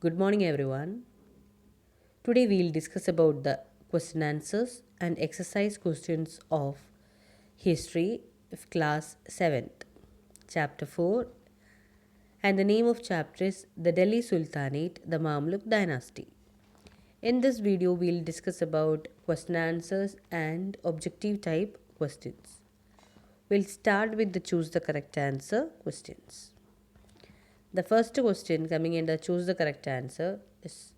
Good morning, everyone. Today we'll discuss about the question answers and exercise questions of history of class 7th, chapter 4, and the name of chapter is the Delhi Sultanate, the Mamluk dynasty. In this video we'll discuss about question answers and objective type questions. We'll start with the choose the correct answer questions. The first question coming in the choose the correct answer is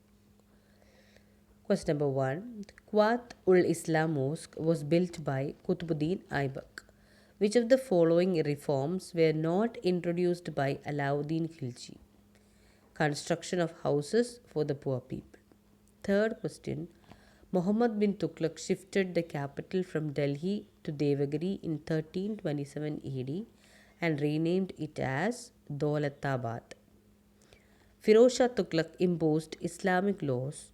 question number 1. Quat ul Islam Mosque was built by Qutbuddin Aibak. Which of the following reforms were not introduced by Alauddin Khilji? Construction of houses for the poor people. Third question. Muhammad bin Tughlaq shifted the capital from Delhi to Devagiri in 1327 AD and renamed it as Dolatabad. Firoz Shah Tughlaq imposed Islamic laws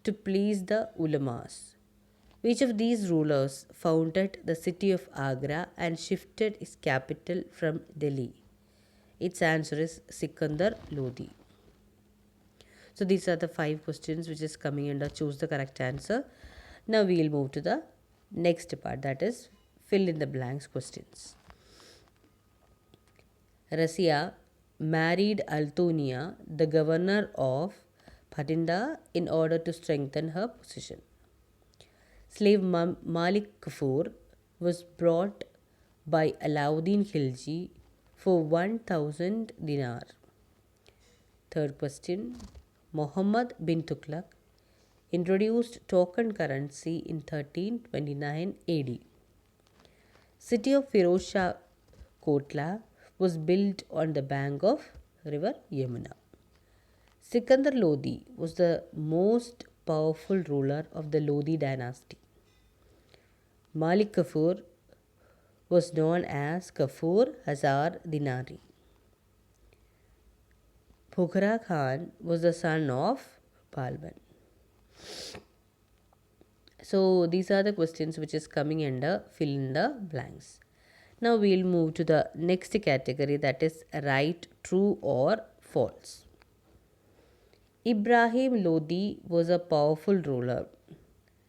to please the ulamas. Which of these rulers founded the city of Agra and shifted its capital from Delhi? Its answer is Sikandar Lodi. So these are the 5 questions which is coming under choose the correct answer. Now we will move to the next part, that is fill in the blanks questions. Rasia married Altonia, the governor of Bhatinda, in order to strengthen her position. Slave Malik Kafur was brought by Alauddin Khilji for 1000 dinar. Third question. Muhammad bin Tughlaq introduced token currency in 1329 AD. City of Firoz Shah Kotla was built on the bank of river Yamuna. Sikandar Lodi was the most powerful ruler of the Lodi dynasty. Malik Kafur was known as Kafur Hazar Dinari. Bukhara Khan was the son of Balban. So these are the questions which is coming under fill in the blanks. Now we'll move to the next category, that is right, true or false. Ibrahim Lodi was a powerful ruler.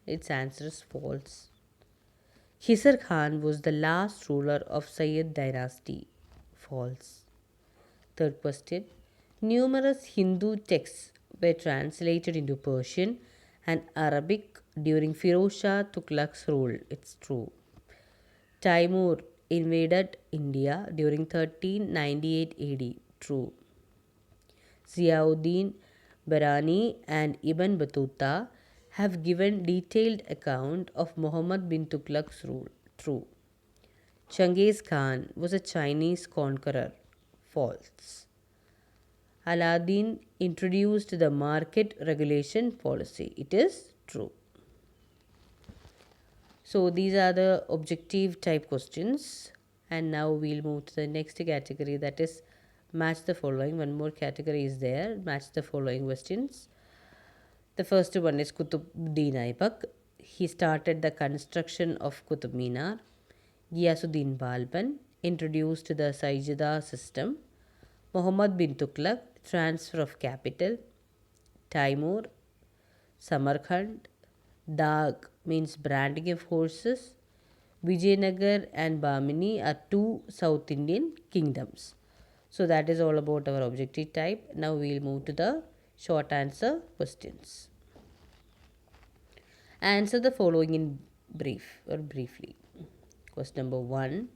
Its answer is false. Khisar Khan was the last ruler of Sayyid dynasty. False. Third question. Numerous Hindu texts were translated into Persian and Arabic during Firoz Shah Tughlaq's rule. It's true. Timur invaded India during 1398 AD. True. Ziauddin Barani and Ibn Battuta have given detailed account of Muhammad bin Tughlaq's rule. True. Genghis Khan was a Chinese conqueror. False. Aladdin introduced the market regulation policy. It is true. So these are the objective type questions, and now we'll move to the next category, that is match the following. One more category is there, match the following questions. The first one is Qutbuddin Aibak. He started the construction of Qutub Minar. Ghiyasuddin Balban introduced the Sajida system. Muhammad bin Tughlaq, transfer of capital. Timur, Samarkand. Dag means branding of horses. Vijayanagar and Bamini are two South Indian kingdoms. So that is all about our objective type. Now we will move to the short answer questions. Answer the following in brief or briefly. Question number 1.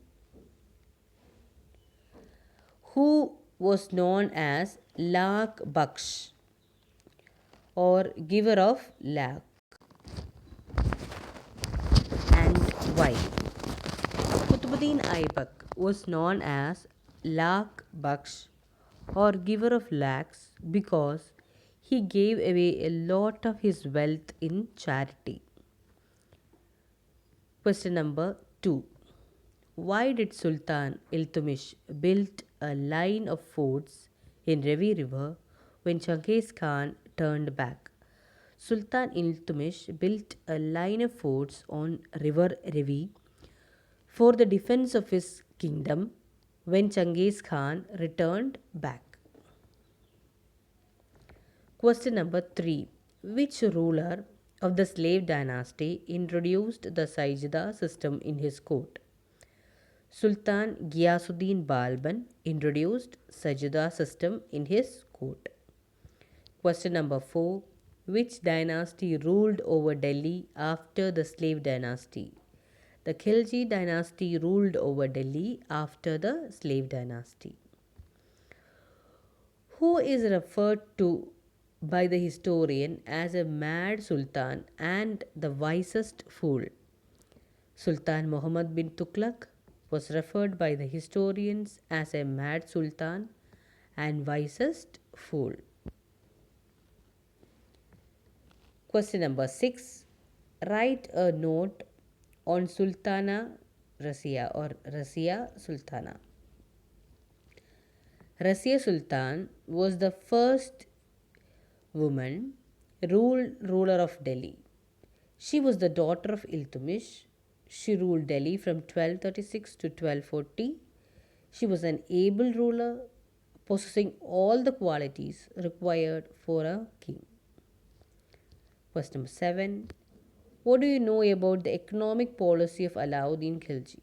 Who was known as Lakh Baksh or giver of lakh, and why? Qutbuddin Aibak was known as Lakh Baksh or giver of lakhs because he gave away a lot of his wealth in charity. Question number 2. Why did Sultan Iltutmish build a line of forts in Ravi River when Genghis Khan turned back? Sultan Iltutmish built a line of forts on River Ravi for the defense of his kingdom when Genghis Khan returned back. Question number 3. Which ruler of the slave dynasty introduced the Sajida system in his court? Sultan Ghiyasuddin Balban introduced Sajida system in his court. Question number 4. Which dynasty ruled over Delhi after the slave dynasty? The Khilji dynasty ruled over Delhi after the slave dynasty. Who is referred to by the historian as a mad sultan and the wisest fool? Sultan Muhammad bin Tughlaq was referred by the historians as a mad sultan and wisest fool. Question number 6. Write a note on Sultana Razia or Razia Sultana. Razia Sultan was the first woman ruler of Delhi. She was the daughter of Iltutmish. She ruled Delhi from 1236 to 1240. She was an able ruler, possessing all the qualities required for a king. Question number 7. What do you know about the economic policy of Alauddin Khilji?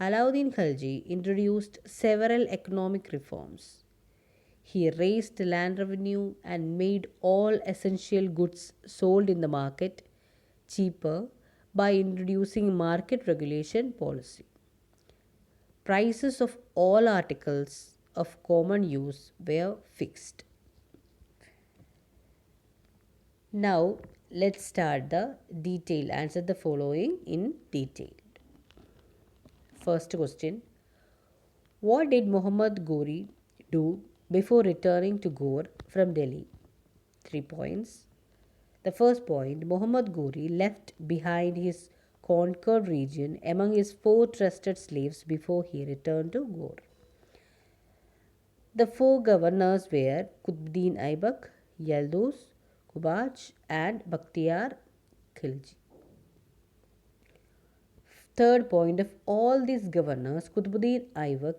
Alauddin Khilji introduced several economic reforms. He raised land revenue and made all essential goods sold in the market cheaper by introducing market regulation policy. Prices of all articles of common use were fixed. Now let's start the detail. Answer the following in detail. First question. What did Muhammad Ghori do before returning to Ghor from Delhi? 3 points. The first point, Muhammad Ghori left behind his conquered region among his 4 trusted slaves before he returned to Ghor. The 4 governors were Qutbuddin Aibak, Yildiz, Kubach and Bakhtiyar Khilji. Third point, of all these governors, Qutbuddin Aibak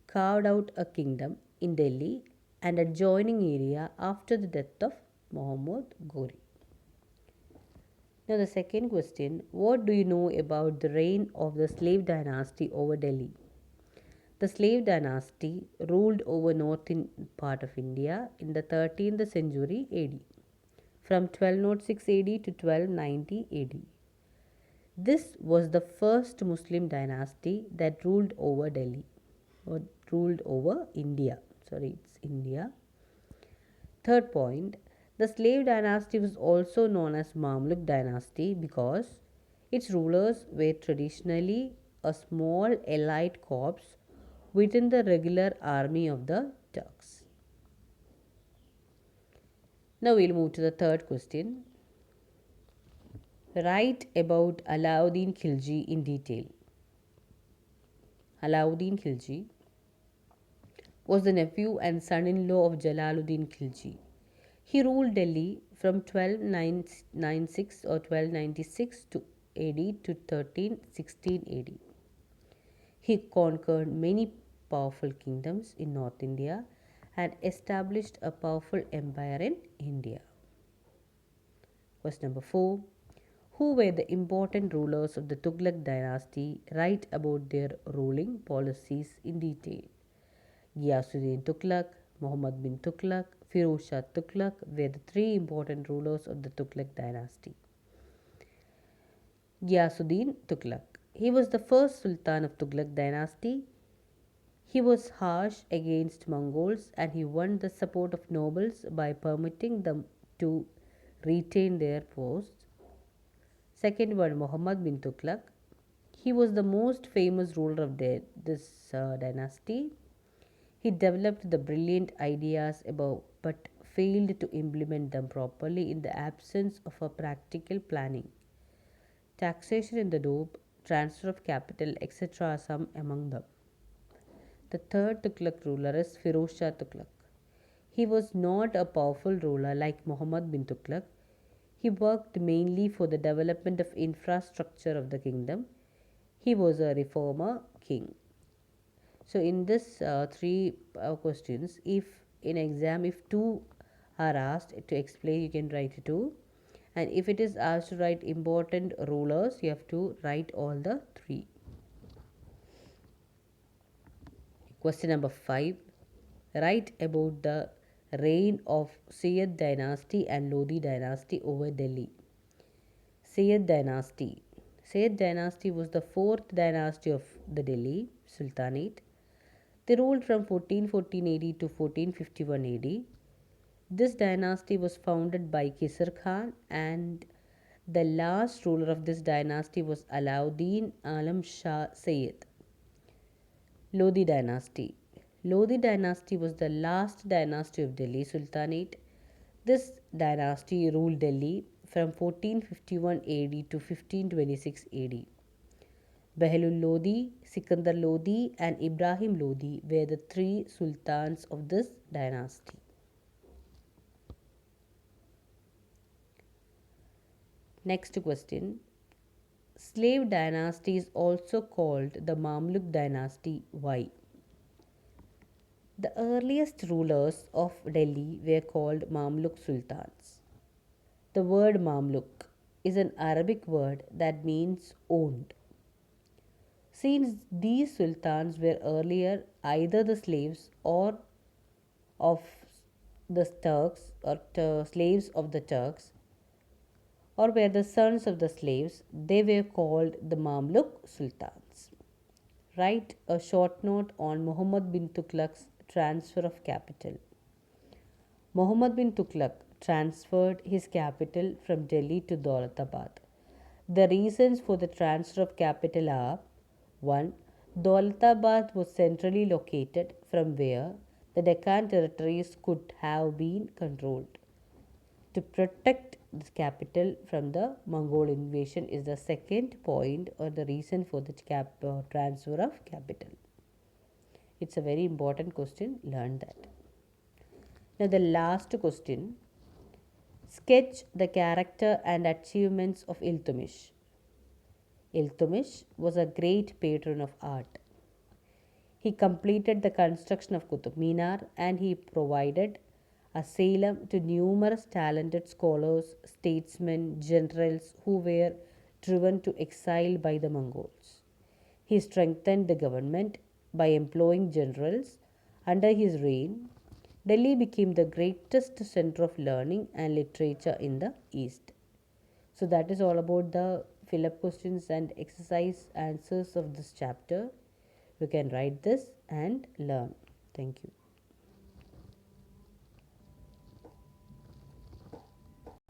carved out a kingdom in Delhi and adjoining area after the death of Muhammad Ghori. Now the second question, what do you know about the reign of the slave dynasty over Delhi? The slave dynasty ruled over northern part of India in the 13th century AD, from 1206 AD to 1290 AD. This was the first Muslim dynasty that ruled over Delhi or ruled over India. Sorry, it's India. Third point, the slave dynasty was also known as Mamluk dynasty because its rulers were traditionally a small elite corps within the regular army of the Turks. Now we'll move to the third question. Write about Alauddin Khilji in detail. Alauddin Khilji was the nephew and son-in-law of Jalaluddin Khilji. He ruled Delhi from 1296 or 1296 to AD to 1316 AD. He conquered many powerful kingdoms in North India and established a powerful empire in India. Question number 4. Who were the important rulers of the Tughlaq dynasty? Write about their ruling policies in detail. Ghiyasuddin Tughlaq, Muhammad bin Tughlaq, Firoz Shah Tughlaq were the 3 important rulers of the Tughlaq dynasty. Ghiyasuddin Tughlaq. He was the first Sultan of Tughlaq dynasty. He was harsh against Mongols and he won the support of nobles by permitting them to retain their posts. Second one, Muhammad bin Tughlaq. He was the most famous ruler of this dynasty. He developed the brilliant ideas above but failed to implement them properly in the absence of a practical planning. Taxation in the dope, transfer of capital, etc. are some among them. The third Tughlaq ruler is Firoz Shah Tughlaq. He was not a powerful ruler like Muhammad bin Tughlaq. He worked mainly for the development of infrastructure of the kingdom. He was a reformer king. So in this 3 questions, if in exam if 2 are asked to explain, you can write 2. And if it is asked to write important rulers, you have to write all the 3. Question number 5. Write about the reign of Sayyid dynasty and Lodi dynasty over Delhi. Sayyid dynasty. Sayyid dynasty was the fourth dynasty of the Delhi Sultanate. They ruled from 1414 AD to 1451 AD. This dynasty was founded by Kisar Khan, and the last ruler of this dynasty was Alauddin Alam Shah Sayyid. Lodi dynasty. Lodi dynasty was the last dynasty of Delhi Sultanate. This dynasty ruled Delhi from 1451 AD to 1526 AD. Bahlul Lodi, Sikandar Lodi, and Ibrahim Lodi were the 3 sultans of this dynasty. Next question. Slave dynasty is also called the Mamluk dynasty. Why? The earliest rulers of Delhi were called Mamluk sultans. The word Mamluk is an Arabic word that means owned. Since these sultans were earlier either the slaves or of the Turks or slaves of the Turks, or were the sons of the slaves, they were called the Mamluk sultans. Write a short note on Muhammad bin Tughlaq's transfer of capital. Muhammad bin Tughlaq transferred his capital from Delhi to Daulatabad. The reasons for the transfer of capital are: 1. Daulatabad was centrally located from where the Deccan territories could have been controlled. To protect the capital from the Mongol invasion is the second point, or the reason for the transfer of capital. It's a very important question, learn that. Now, the last question: sketch the character and achievements of Iltutmish. Iltutmish was a great patron of art. He completed the construction of Qutub Minar, and he provided asylum to numerous talented scholars, statesmen, generals who were driven to exile by the Mongols. He strengthened the government by employing generals. Under his reign, Delhi became the greatest center of learning and literature in the East. So, that is all about the fill up questions and exercise answers of this chapter. You can write this and learn. Thank you.